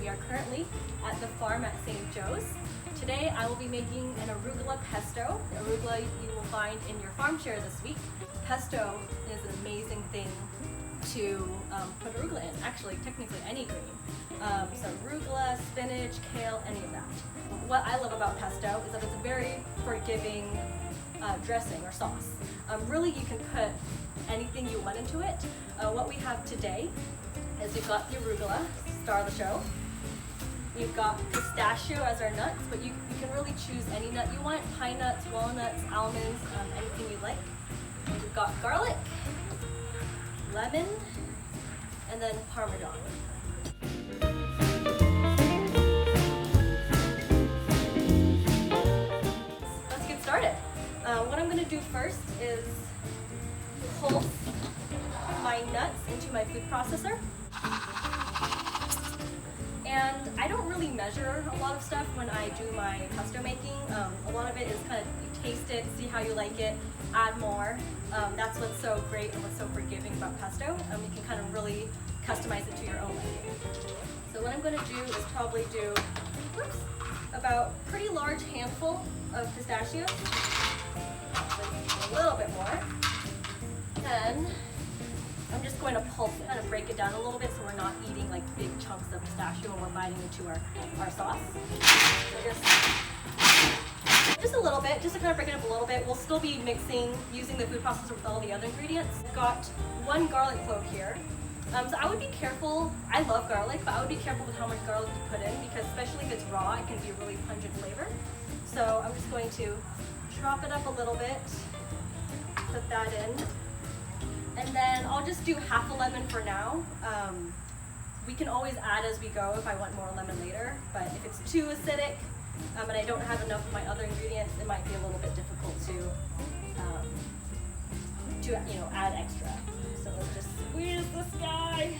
We are currently at the farm at St. Joe's. Today I will be making an arugula pesto. Arugula you will find in your farm share this week. Pesto is an amazing thing to put arugula in. Actually, technically any green. So arugula, spinach, kale, any of that. What I love about pesto is that it's a very forgiving dressing or sauce. Really, you can put anything you want into it. What we have today is we've got the arugula, star of the show. We've got pistachio as our nuts, but you can really choose any nut you want. Pine nuts, walnuts, almonds, anything you like. And we've got garlic, lemon, and then Parmesan. Let's get started. What I'm going to do first is pulse my nuts into my food processor. And I don't really measure a lot of stuff when I do my pesto making. A lot of it is kind of, you taste it, see how you like it, add more. That's what's so great and what's so forgiving about pesto. You can kind of really customize it to your own liking. So what I'm going to do is probably do about a pretty large handful of pistachios. A little bit more. Then I'm just going to pulse it, kind of break it down a little bit so we're not eating like big chunks of pistachio when we're biting into our sauce. So just a little bit, just to kind of break it up a little bit. We'll still be mixing, using the food processor with all the other ingredients. Got one garlic clove here. So I would be careful, I love garlic, but I would be careful with how much garlic you put in because especially if it's raw, it can be a really pungent flavor. So I'm just going to chop it up a little bit, put that in. And then I'll just do half a lemon for now. We can always add as we go if I want more lemon later, but if it's too acidic and I don't have enough of my other ingredients, it might be a little bit difficult to add extra. So let's just squeeze this guy.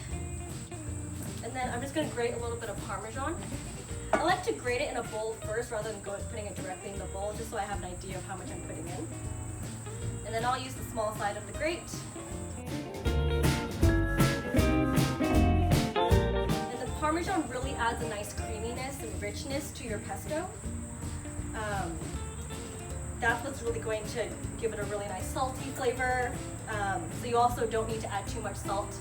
And then I'm just gonna grate a little bit of Parmesan. I like to grate it in a bowl first rather than putting it directly in the bowl, just so I have an idea of how much I'm putting in. And then I'll use the small side of the grate. And the Parmesan really adds a nice creaminess and richness to your pesto. That's what's really going to give it a really nice salty flavor. So you also don't need to add too much salt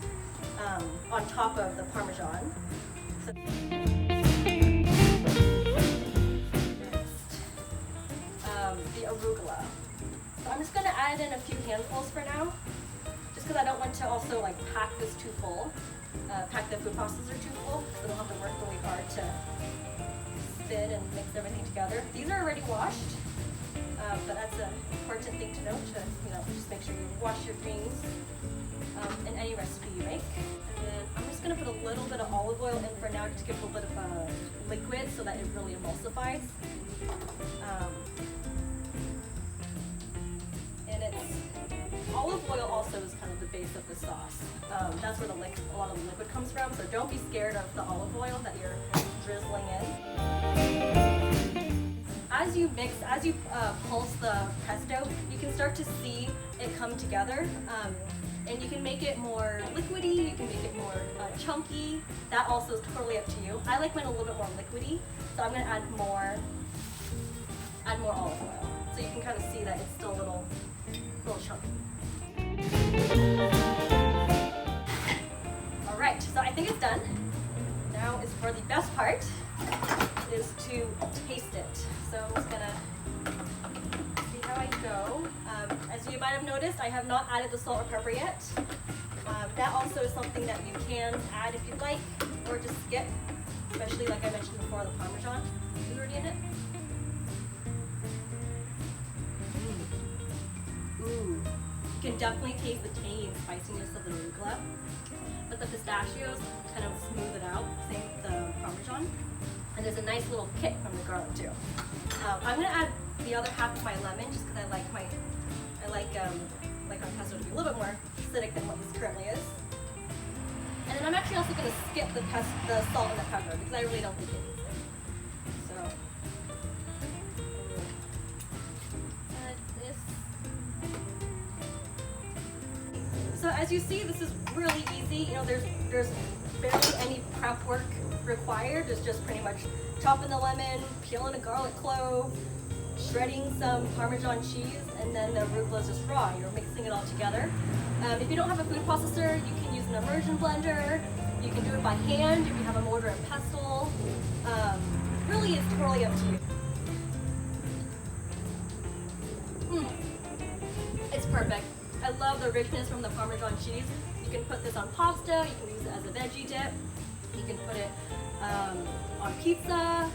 on top of the Parmesan. So the arugula. So I'm just going to add in a few handfuls for now, just because I don't want to also like pack this too full, pack the food processor too full, so it'll have to work really hard to spin and mix everything together. These are already washed, but that's an important thing to note, to just make sure you wash your greens in any recipe you make. And then I'm just going to put a little bit of olive oil in for now, just to give it a little bit of a liquid so that it really emulsifies. Olive oil also is kind of the base of the sauce. That's where a lot of the liquid comes from, so don't be scared of the olive oil that you're drizzling in. As you mix, as you pulse the pesto, you can start to see it come together, and you can make it more liquidy, you can make it more chunky. That also is totally up to you. I like mine a little bit more liquidy, so I'm going to add more olive oil, so you can kind of see that it's still a little chunky. Alright, so I think it's done. Now is for the best part, is to taste it. So I'm just gonna see how I go. As you might have noticed, I have not added the salt or pepper yet. That also is something that you can add if you'd like, or just skip, especially like I mentioned before, the Parmesan is already in it. Ooh. You can definitely taste the tangy and spiciness of the arugula, but the pistachios kind of smooth it out, same with the Parmesan. And there's a nice little kick from the garlic too. I'm going to add the other half of my lemon just because I like my pesto to be a little bit more acidic than what this currently is. And then I'm actually also going to skip the salt and the pepper because I really don't think it needs it. So So as you see, this is really easy. There's barely any prep work required is just pretty much chopping the lemon, peeling a garlic clove, shredding some Parmesan cheese, and then the arugula is just raw. You're mixing it all together. If you don't have a food processor, you can use an immersion blender. You can do it by hand if you have a mortar and pestle. Really, it's totally up to you. It's perfect. I love the richness from the Parmesan cheese. You can put this on pasta. You can use it as a veggie dip. You can put it on pizza.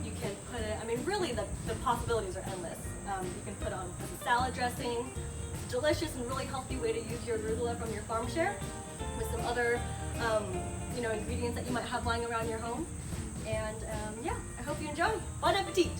You can put it, I mean, really the possibilities are endless. You can put it on as a salad dressing. It's a delicious and really healthy way to use your arugula from your farm share with some other ingredients that you might have lying around your home. And yeah, I hope you enjoy. Bon appetit!